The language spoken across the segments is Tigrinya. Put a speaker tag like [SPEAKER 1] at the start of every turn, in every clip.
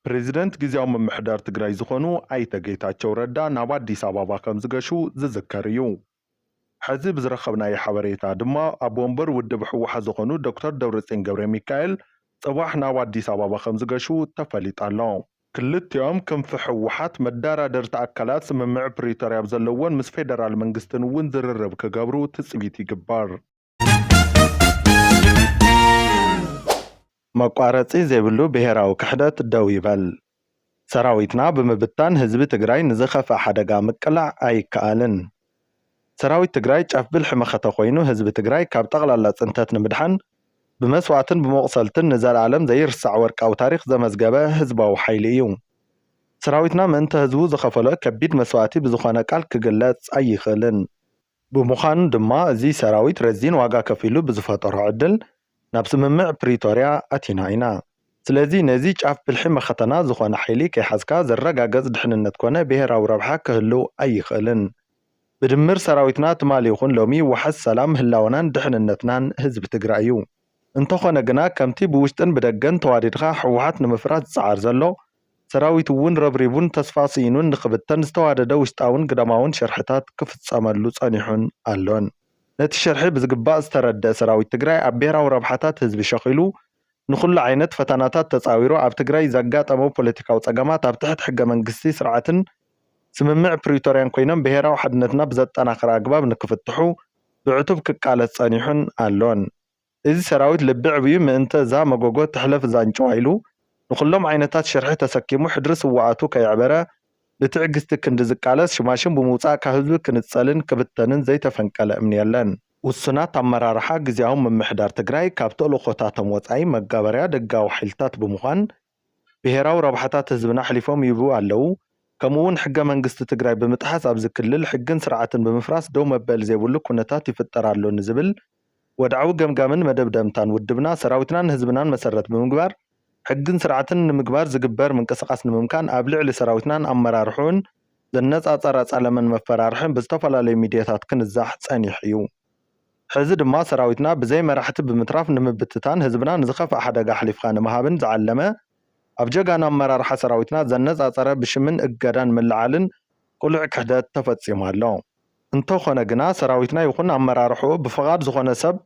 [SPEAKER 1] ፕሬዚደንት ጊዜያዊ ምምሕዳር ትግራይ ዝኾኑ ኣይተ ጌታቸው ረዳ ናብ ኣዲስ ኣበባ ከም ዝገሹ ዝዝከር እዩ። ሕዚ ብዝረኸብናዮ ሓበሬታ ድማ ኣብ ወንበር ውድብ ሕወሓት ዝኾኑ ዶክተር ደብረፅዮን ገብረ ሚካኤል ጽባሕ ናብ ኣዲስ ኣበባ ከም ዝገሹ ተፈሊጡ ኣሎ። ክልቲኦም ክንፊ ሕወሓት መደራደርቲ ኣካላት ስምምዕ ፕሪቶርያ ዘለዎን ምስ ፌደራል መንግስትን እውን ዝርርብ ክገብሩ ትፅቢት ይግበር። መቋረፂ ዘይብሉ ብሄራዊ ክሕደት ደው ይበል። ሰራዊትና ብምብታን ህዝቢ ትግራይ ንዝኸፍአ ሓደጋ ምቅላዕ ኣይከኣልን። ሰራዊት ትግራይ ጫፍ ብልሒ መኸተ ኮይኑ ህዝቢ ትግራይ ካብ ጠቕላላ ፅንተት ንምድሓን ብመስዋዕትን ብመቑሰልትን ንዘለዓለም ዘይርሳዕ ወርቃዊ ታሪክ ዘመዝገበ ህዝባዊ ሓይሊ እዩ። ሰራዊትና ምእንተ ህዝቡ ዝኸፈሎ ከቢድ መስዋዕቲ ብዝኾነ ቃል ክግለጽ ኣይኽእልን። ብምዃኑ ድማ እዚ ሰራዊት ረዚን ዋጋ ከፊሉ ብዝፈጠሮ ዕድል ናብ ስምምዕ ፕሪቶርያ ኣቲና ኢና። ስለዚ ነዚ ጫፍ ብልሒ መኸተና ዝኾነ ሓይሊ ከይሓዝካ ዘረጋገጽ ድሕንነት ኮነ ብሄራዊ ረብሓ ክህልው ኣይኽእልን። ብድምር ሰራዊትና ትማሊ ይኹን ሎሚ ወሓዝ ሰላም ምህላውናን ድሕንነትናን ህዝቢ ትግራይ እዩ። እንተኾነ ግና ከምቲ ብውሽጥን ብደገን ተዋዲድካ ሕወሓት ንምፍራስ ዝፀዓር ዘሎ ሰራዊት እውን ረብሪቡን ተስፋ ስኢኑን ንኽብተን ዝተዋደደ ውሽጣውን ግደማውን ሸርሕታት ክፍጸመሉ ጸኒሑን ኣሎን። ነቲ ሸርሒ ብዝግባእ ዝተረድአ ሰራዊት ትግራይ ኣብ ብሄራዊ ረብሓታት ህዝቢ ሸኺሉ ንኹሉ ዓይነት ፈተናታት ተፃዊሩ ኣብ ትግራይ ዘጋጠመ ፖለቲካዊ ፀገማት ኣብ ትሕቲ ሕገ መንግስቲ ስርዓትን ስምምዕ ፕሪቶርያን ኮይኖም ብሄራዊ ሓድነትና ብዘጠናኽረ ኣግባብ ንክፍትሑ ብዕቱብ ክቃለስ ጸኒሑን ኣሎን። እዚ ሰራዊት ልቢ ዕብዩ ምእንተ እዛ መጎጎ ትሕለፍ ዛንጨዋ ኢሉ ንኹሎም ዓይነታት ሸርሒ ተሰኪሙ ሕድሪ ስዋኣቱ ከይዕበረ ብትዕግስቲ ክንዲ ዝቃለስ ሽማሽን ብምውፃእ ካብ ህዝቢ ክንጸልን ክብተንን ዘይተፈንቀለ እምኒ የለን። ውሱናት ኣመራርሓ ጊዜያዊ ምምሕዳር ትግራይ ካብ ተልእኾታቶም ወፃኢ መጋበርያ ደጋዊ ሓይልታት ብምዃን ብሄራዊ ረብሓታት ህዝብና ሓሊፎም ይህቡ ኣለዉ። ከምኡውን ሕገ መንግስቲ ትግራይ ብምጥሓስ ኣብዚ ክልል ሕግን ስርዓትን ብምፍራስ ደው መበል ዘይብሉ ኩነታት ይፍጠር ኣሎ ንዝብል ወድዓዊ ገምጋምን መደብደምታን ውድብና ሰራዊትናን ህዝብናን መሰረት ብምግባር ሕግን ስርዓትን ንምግባር ዝግበር ምንቅስቓስ ንምምካን ኣብ ልዕሊ ሰራዊትናን ኣመራርሑን ዘነጻጸረ ጸለመን መፈራርሕን ብዝተፈላለዩ ሚድያታት ክንዛሕ ጸኒሕ እዩ። ሕዚ ድማ ሰራዊትና ብዘይ መራሕቲ ብምትራፍ ንምብትታን ህዝብና ንዝኸፍአ ሓደጋ ሓሊፍካ ንምሃብን ዝዓለመ ኣብ ጀጋኑ ኣመራርሓ ሰራዊትና ዘነጻጸረ ብሽምን እገዳን ምልዓልን ቁሉዕ ክሕደት ተፈጺሙ ኣሎ። እንተኾነ ግና ሰራዊትና ይኹን ኣመራርሕኡ ብፍቓድ ዝኾነ ሰብ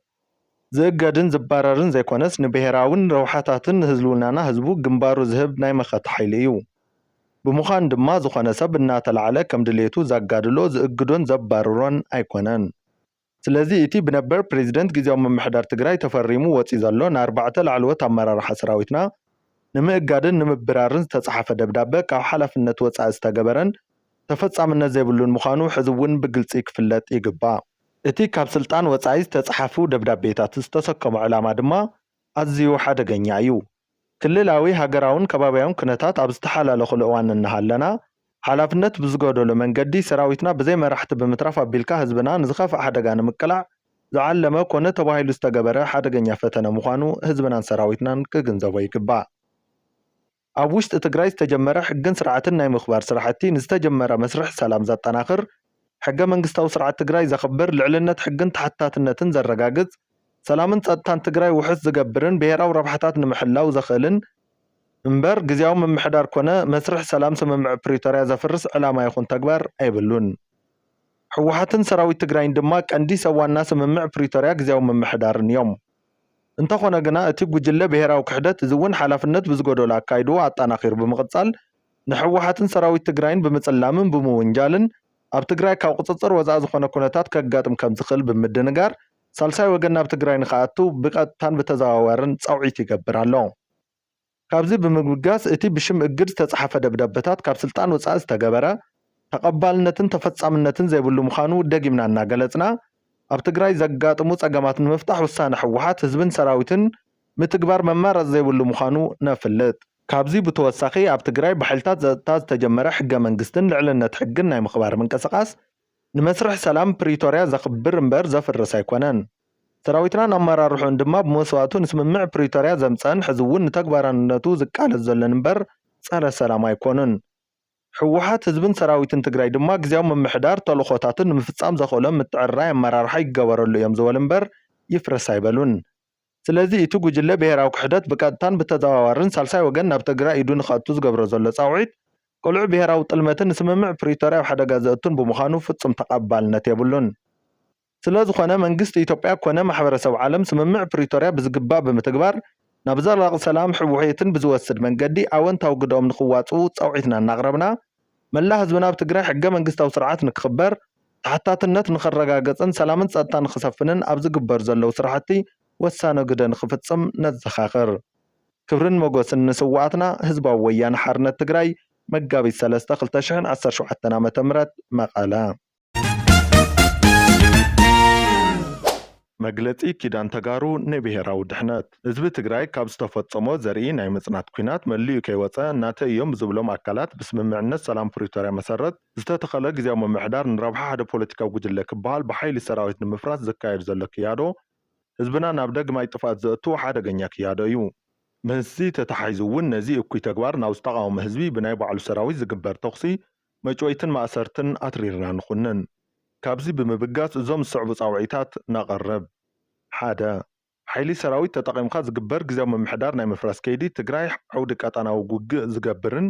[SPEAKER 1] ዝእገድን ዝባረርን ዘይኮነስ ንብሄራውን ረብሓታትን ህዝብናና ህዝቡ ግንባሩ ዝህብ ናይ መኸተ ሓይሊ እዩ። ብምዃኑ ድማ ዝኾነ ሰብ እናተላዕለ ከም ድሌቱ ዘጋድሎ ዝእግዶን ዘባርሮን ኣይኮነን። ስለዚ እቲ ብነበር ፕሬዚደንት ጊዜያዊ ምምሕዳር ትግራይ ተፈሪሙ ወፂኡ ዘሎ ንኣርባዕተ ላዕለዎት ኣመራርሓ ሰራዊትና ንምእጋድን ንምብራርን ዝተጻሓፈ ደብዳቤ ካብ ሓላፍነት ወፃኢ ዝተገበረን ተፈጻምነት ዘይብሉን ምዃኑ ሕዚ እውን ብግልፂ ክፍለጥ ይግባእ። እቲ ካብ ስልጣን ወፃኢ ዝተጻሓፉ ደብዳቤታት ዝተሰከሙ ዕላማ ድማ ኣዝዩ ሓደገኛ እዩ። ክልላዊ ሃገራውን ከባቢያውን ኩነታት ኣብ ዝተሓላለኹሉ እዋን እናሃለና ሓላፍነት ብዝጎደሎ መንገዲ ሰራዊትና ብዘይ መራሕቲ ብምትራፍ ኣቢልካ ህዝብና ንዝኸፍአ ሓደጋ ንምቅላዕ ዝዓለመ ኮነ ተባሂሉ ዝተገበረ ሓደገኛ ፈተነ ምዃኑ ህዝብናን ሰራዊትናን ክግንዘቦ ይግባእ። ኣብ ውሽጢ ትግራይ ዝተጀመረ ሕግን ስርዓትን ናይ ምኽባር ስራሕቲ ንዝተጀመረ መስርሕ ሰላም ዘጠናኽር ሕገ መንግስታዊ ስርዓት ትግራይ ዘኽብር ልዕልነት ሕግን ተሓታትነትን ዘረጋግጽ ሰላምን ጸጥታን ትግራይ ውሕስ ዝገብርን ብሄራዊ ረብሓታት ንምሕላው ዘኽእልን እምበር ጊዜያዊ ምምሕዳር ኮነ መስርሕ ሰላም ስምምዕ ፕሪቶርያ ዘፍርስ ዕላማ ይኹን ተግባር ኣይብሉን። ሕወሓትን ሰራዊት ትግራይን ድማ ቀንዲ ሰዋና ስምምዕ ፕሪቶርያ ጊዜያዊ ምምሕዳርን እዮም። እንተኾነ ግና እቲ ጉጅለ ብሄራዊ ክሕደት እዚ እውን ሓላፍነት ብዝጎደሎ ኣካይድዎ ኣጠናኺሩ ብምቕጻል ንሕወሓትን ሰራዊት ትግራይን ብምጽላምን ብምውንጃልን ኣብ ትግራይ ካብ ቁፅፅር ወፃኢ ዝኾነ ኩነታት ከጋጥም ከም ዝኽእል ብምድንጋር ሳልሳይ ወገን ናብ ትግራይ ንኽኣቱ ብቐጥታን ብተዘዋዋርን ጸውዒት ይገብር ኣሎ። ካብዚ ብምግጋስ እቲ ብሽም እግድ ዝተጻሓፈ ደብዳቤታት ካብ ስልጣን ወፃኢ ዝተገበረ ተቐባልነትን ተፈጻምነትን ዘይብሉ ምዃኑ ደጊምና እናገለጽና ኣብ ትግራይ ዘጋጥሙ ጸገማት ንምፍታሕ ውሳነ ሕወሓት ህዝብን ሰራዊትን ምትግባር መማረፂ ዘይብሉ ምዃኑ ነፍልጥ። ካብዚ ብተወሳኺ ኣብ ትግራይ ብሓይልታት ጸጥታ ዝተጀመረ ሕገ መንግስትን ልዕልነት ሕግን ናይ ምኽባር ምንቅስቓስ ንመስርሕ ሰላም ፕሪቶርያ ዘኽብር እምበር ዘፍርስ ኣይኮነን። ሰራዊትናን ኣመራርሑን ድማ ብመስዋዕቱ ንስምምዕ ፕሪቶርያ ዘምፀን ሕዚ እውን ንተግባራንነቱ ዝቃለስ ዘለን እምበር ጸረ ሰላም ኣይኮኑን። ሕወሓት ህዝብን ሰራዊትን ትግራይ ድማ ጊዜያዊ ምምሕዳር ተልእኾታትን ንምፍጻም ዘኽእሎም ምትዕርራይ ኣመራርሓ ይገበረሉ እዮም ዝበሉ እምበር ይፍረስ ኣይበሉን። ስለዚ እቲ ጉጅለ ብሄራዊ ክሕደት ብቀጥታን ብተዘዋዋርን ሳልሳይ ወገን ናብ ትግራይ ኢዱ ንኸእቱ ዝገብሮ ዘሎ ፃውዒት ቆልዑ ብሄራዊ ጥልመትን ስምምዕ ፕሪቶርያ ሓደጋ ዘእቱን ብምዃኑ ፍጹም ተቐባልነት የብሉን። ስለ ዝኾነ መንግስቲ ኢትዮጵያ ኮነ ማሕበረሰብ ዓለም ስምምዕ ፕሪቶርያ ብዝግባእ ብምትግባር ናብ ዘላቂ ሰላም ሕውሕትን ብዝወስድ መንገዲ ኣወንታዊ ግዶም ንኽዋፅኡ ፃውዒትና እናቕረብና መላ ህዝብና ኣብ ትግራይ ሕገ መንግስታዊ ስርዓት ንክኽበር ተሓታትነት ንኽረጋገፅን ሰላምን ፀጥታ ንኽሰፍንን ኣብ ዝግበር ዘለው ስራሕቲ ወሳነ ግደ ንኽፍፅም ነዘኻኽር። ክብርን መጎስን ንስዋዕትና ህዝባዊ ወያነ ሓርነት ትግራይ መጋቢት 3 2017 ዓ.ም መቐለ። መግለፂ ኪዳን ተጋሩ ንብሄራዊ ድሕነት ህዝቢ ትግራይ ካብ ዝተፈፀሞ ዘርኢ ናይ ምጽናት ኩናት መሊኡ ከይወፀ እናተ እዮም ዝብሎም ኣካላት ብስምምዕነት ሰላም ፕሪቶርያ መሰረት ዝተተኸለ ግዜያዊ ምምሕዳር ንረብሓ ሓደ ፖለቲካዊ ጉጅለ ክበሃል ብሓይሊ ሰራዊት ንምፍራስ ዝካየድ ዘሎ ክያዶ ህዝብና ናብ ደግማይ ጥፋት ዘእቱ ሓደገኛ ክያዶ እዩ። ምስዚ ተተሓሒዙ እውን ነዚ እኩይ ተግባር ናብ ዝተቃወመ ህዝቢ ብናይ ባዕሉ ሰራዊት ዝግበር ተኽሲ መጭወይትን ማእሰርትን ኣትሪርና ንኹንን። ካብዚ ብምብጋስ እዞም ዝስዕቡ ፃውዒታት ነቐርብ። 1 ሓይሊ ሰራዊት ተጠቒምካ ዝግበር ግዜያዊ ምምሕዳር ናይ ምፍራስ ከይዲ ትግራይ ዓውዲ ቀጠናዊ ውግእ ዝገብርን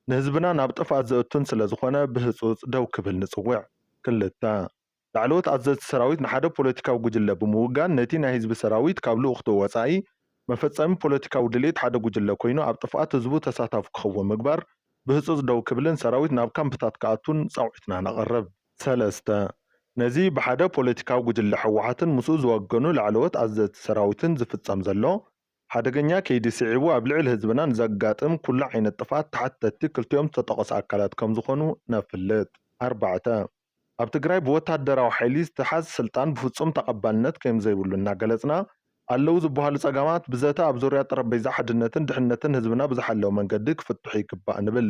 [SPEAKER 1] ንህዝብና ናብ ጥፋት ዘእቱን ስለ ዝኾነ ብህፁፅ ደው ክብል ንፅውዕ። 2 ላዕለዎት ኣዘዝቲ ሰራዊት ንሓደ ፖለቲካዊ ጉጅለ ብምውጋን ነቲ ናይ ህዝቢ ሰራዊት ካብ ልኡኽቱ ወፃኢ መፈፀሚ ፖለቲካዊ ድሌት ሓደ ጉጅለ ኮይኑ ኣብ ጥፍኣት ህዝቡ ተሳታፊ ክኸውን ምግባር ብህፁፅ ደው ክብልን ሰራዊት ናብ ካምፕታት ከኣቱን ፃውዒትና ነቐርብ። 3 ነዚ ብሓደ ፖለቲካዊ ጉጅለ ሕወሓትን ምስኡ ዝወገኑ ላዕለዎት ኣዘዝቲ ሰራዊትን ዝፍፀም ዘሎ ሓደገኛ ከይዲ ስዒቡ ኣብ ልዕሊ ህዝብና ንዘጋጥም ኩሉ ዓይነት ጥፋት ተሓተቲ ክልቲኦም ዝተጠቐሱ ኣካላት ከም ዝኾኑ ነፍልጥ። 4 ኣብ ትግራይ ብወታደራዊ ሓይሊ ዝተሓዝ ስልጣን ብፍጹም ተቐባልነት ከም ዘይብሉ እናገለጽና ኣለዉ ዝበሃሉ ፀገማት ብዘተ ኣብ ዙርያ ጠረጴዛ ሓድነትን ድሕነትን ህዝብና ብዝሓለወ መንገዲ ክፍትሑ ይግባእ ንብል።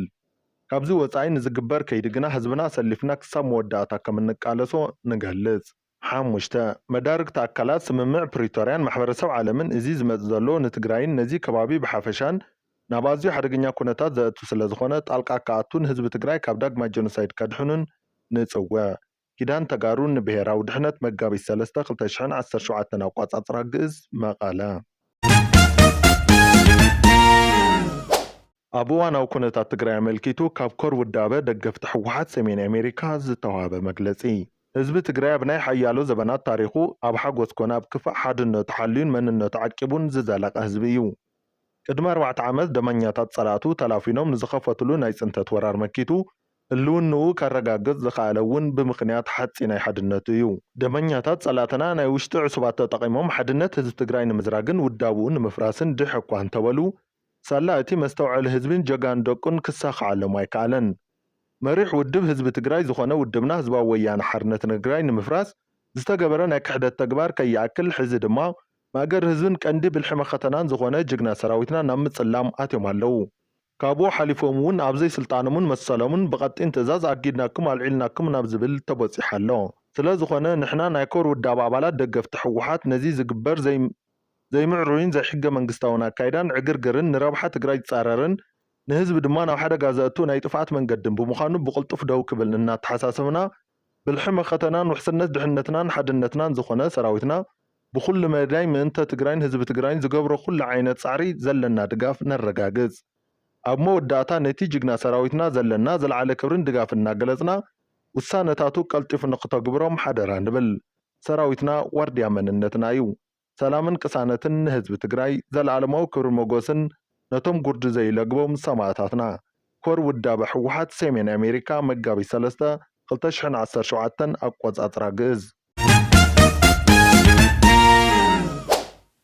[SPEAKER 1] ካብዚ ወፃኢ ንዝግበር ከይዲ ግና ህዝብና ሰሊፍና ክሳብ መወዳእታ ከም እንቃለሶ ንገልጽ። 5 መዳርግቲ ኣካላት ስምምዕ ፕሪቶርያን ማሕበረሰብ ዓለምን እዚ ዝመጽእ ዘሎ ንትግራይን ነዚ ከባቢ ብሓፈሻን ናብ ኣዝዩ ሓደገኛ ኩነታት ዘእቱ ስለ ዝኾነ ጣልቃ ከኣቱን ህዝቢ ትግራይ ካብ ዳግማይ ጀኖሳይድ ከድሕኑን ንፅውዕ። ኪዳን ተጋሩ ንብሄራዊ ድሕነት መጋቢት 3 2017 ኣቋጻጽራ ግእዝ መቐለ። ኣብ እዋናዊ ኩነታት ትግራይ ኣመልኪቱ ካብ ኮር ውዳበ ደገፍቲ ሕወሓት ሰሜን ኣሜሪካ ዝተዋሃበ መግለፂ። ህዝቢ ትግራይ ኣብ ናይ ሓያሎ ዘበናት ታሪኹ ኣብ ሓጎስ ኮነ ኣብ ክፋእ ሓድነቱ ሓልዩን መንነቱ ዓቂቡን ዝዘለቐ ህዝቢ እዩ። ቅድሚ 4 ዓመት ደመኛታት ጸላእቱ ተላፊኖም ንዝኸፈትሉ ናይ ጽንተት ወራር መኪቱ ህልውንኡ ከረጋግጽ ዝኸኣለ እውን ብምኽንያት ሓፂ ናይ ሓድነቱ እዩ። ደመኛታት ጸላእትና ናይ ውሽጢ ዕሱባት ተጠቒሞም ሓድነት ህዝቢ ትግራይ ንምዝራግን ውዳብኡ ንምፍራስን ድሕ እኳ እንተበሉ ሳላ እቲ መስተውዕሊ ህዝብን ጀጋን ደቁን ክሳኸዓሎም ኣይከኣለን። መሪሕ ውድብ ህዝቢ ትግራይ ዝኾነ ውድብና ህዝባዊ ወያነ ሓርነት ትግራይ ንምፍራስ ዝተገበረ ናይ ክሕደት ተግባር ከይኣክል ሕዚ ድማ ማእገር ህዝብን ቀንዲ ብልሒ መኸተናን ዝኾነ ጅግና ሰራዊትና ናብ ምጽላም ኣትዮም ኣለዉ። ካብኡ ሓሊፎም እውን ኣብዘይ ስልጣኖምን መሰሎምን ብቐጢን ትእዛዝ ኣጊድናኩም ኣልዒልናኩም ናብ ዝብል ተበፂሓ ኣሎ። ስለ ዝኾነ ንሕና ናይ ኮር ውዳብ ኣባላት ደገፍቲ ሕወሓት ነዚ ዝግበር ዘይምዕሩይን ዘይሕገ መንግስታውን ኣካይዳን ዕግርግርን ንረብሓ ትግራይ ዝፃረርን ንህዝቢ ድማ ናብ ሓደጋ ዘእቱ ናይ ጥፍኣት መንገድን ብምዃኑ ብቕልጡፍ ደው ክብል እናተሓሳሰብና ብልሒ መኸተናን ውሕስነት ድሕነትናን ሓድነትናን ዝኾነ ሰራዊትና ብኩሉ መዳይ ምእንተ ትግራይን ህዝቢ ትግራይን ዝገብሮ ኩሉ ዓይነት ፃዕሪ ዘለና ድጋፍ ነረጋግጽ። ኣብ መወዳእታ ነቲ ጅግና ሰራዊትና ዘለና ዘለዓለ ክብርን ድጋፍ እናገለጽና ውሳነታቱ ቀልጢፉ ንኽተግብሮም ሓደራ ንብል። ሰራዊትና ዋርድያ መንነትና እዩ። ሰላምን ቅሳነትን ንህዝቢ ትግራይ ዘለዓለማዊ ክብሪ መጎስን ነቶም ጉርዲ ዘይለግቦም ሰማዕታትና። ኮር ውዳበ ሕወሓት ሰሜን ኣሜሪካ መጋቢት 3 2017 ኣቆጻጽራ ግእዝ